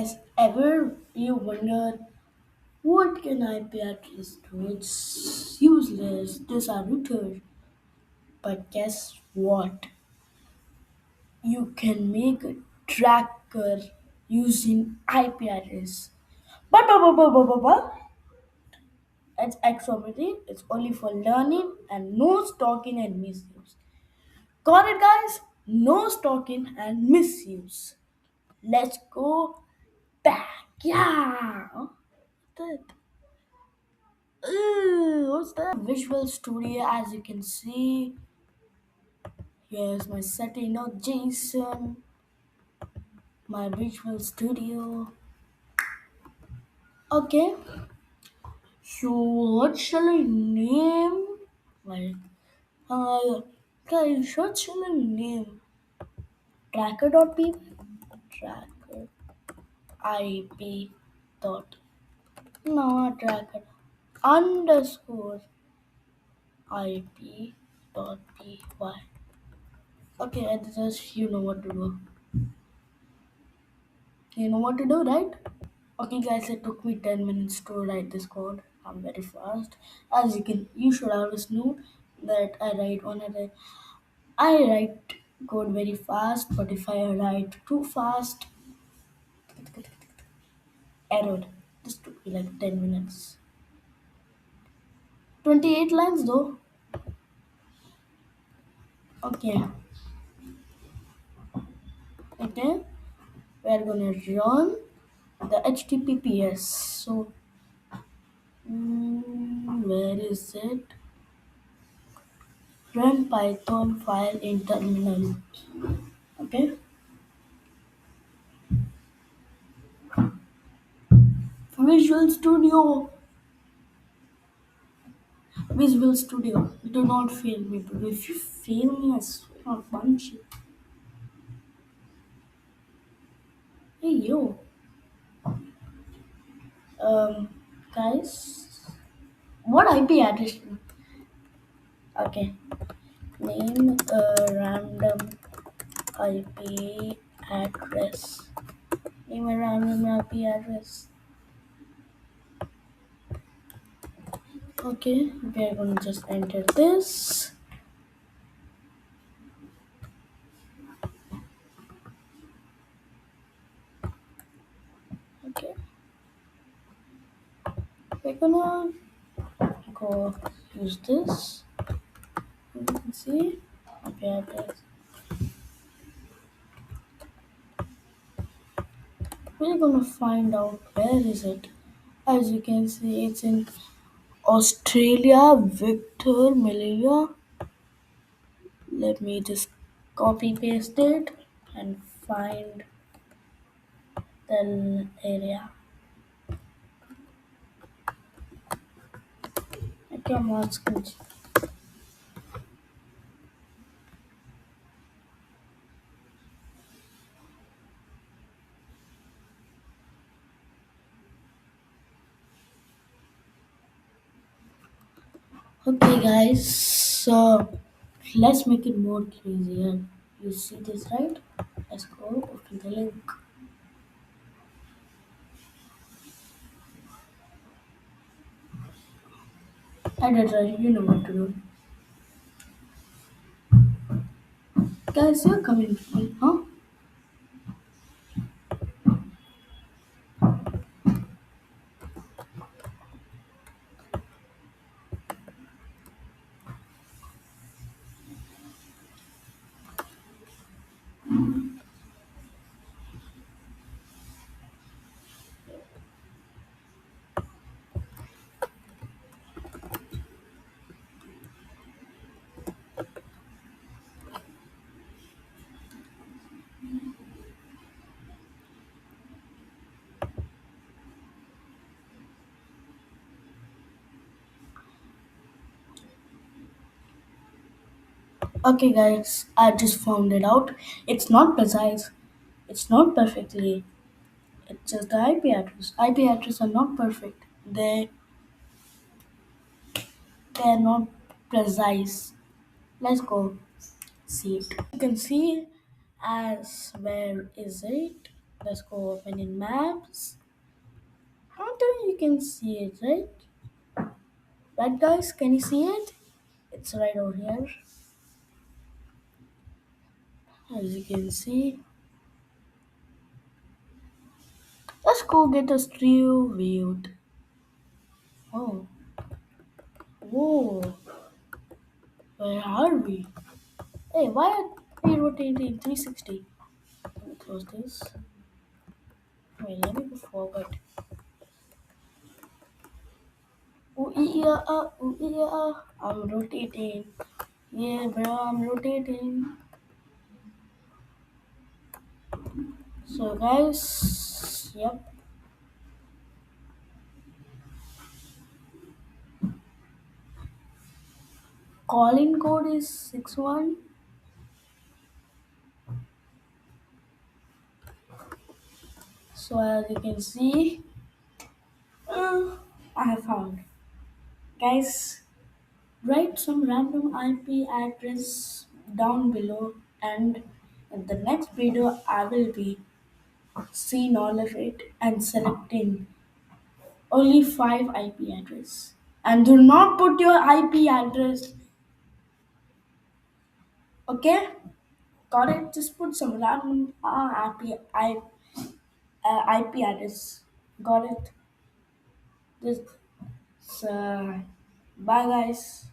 guys, ever you wonder what can IP address do? It's useless. These are routers. But guess what? You can make a tracker using IP address. But it's exorbitant. It's only for learning and no stalking and misuse. Got it, guys? No stalking and misuse. Let's go back. Yeah. That. What's that? Visual Studio, as you can see. Here's my setting of JSON, my Visual Studio. Okay, so what shall I name? Like, uh, guys, what shall I name? Tracker.py? Tracker IP dot. No, not tracker. Underscore IP dot py. Okay, and just you know what to do. You know what to do, right? Okay, guys, it took me 10 minutes to write this code. I'm very fast. As you should always know that I write code very fast. But if I write too fast, error. This took me like 10 minutes. 28 lines though. Okay, okay. We're gonna run the HTTPS. So, where is it? Run Python file in terminal. Okay. Visual Studio. Visual Studio. Do not fail me, bro. If you fail me, I swear I'll punch you. Hey, yo. Um, guys. What IP address? Okay. Name a random IP address. Name a random IP address. Okay. We are gonna just enter this. Okay. We're gonna go use this. You can see IP address. We're gonna find out where is it. As you can see, it's in Australia, Victor, Malaysia. Let me just copy paste it and find the area. Okay, I'm asking. Okay, guys, so let's make it more crazier. You see this, right? Let's go open the link. Editor, you know what to do. Guys, you're coming, huh? Okay, guys, I just found it out. It's not precise. It's not perfectly. It's just the IP address. IP addresses are not perfect. They're not precise. Let's go see it. You can see as where is it? Let's go open in maps. How do you can see it, right? Right, guys? Can you see it? It's right over here. As you can see. Let's go get a street viewed. Oh, whoa. Where are we? Hey, why are we rotating 360? Let me close this. Wait, let me go forward. Ooh, yeah, I'm rotating. Yeah, bro, I'm rotating. So, guys, yep, calling code is 61. So, as you can see, uh, I have found. Guys, write some random IP address down below, and in the next video, I will be seeing all of it and selecting only 5 IP address. And do not put your IP address, okay? Got it? Just put some random IP address. Got it? Just bye, guys.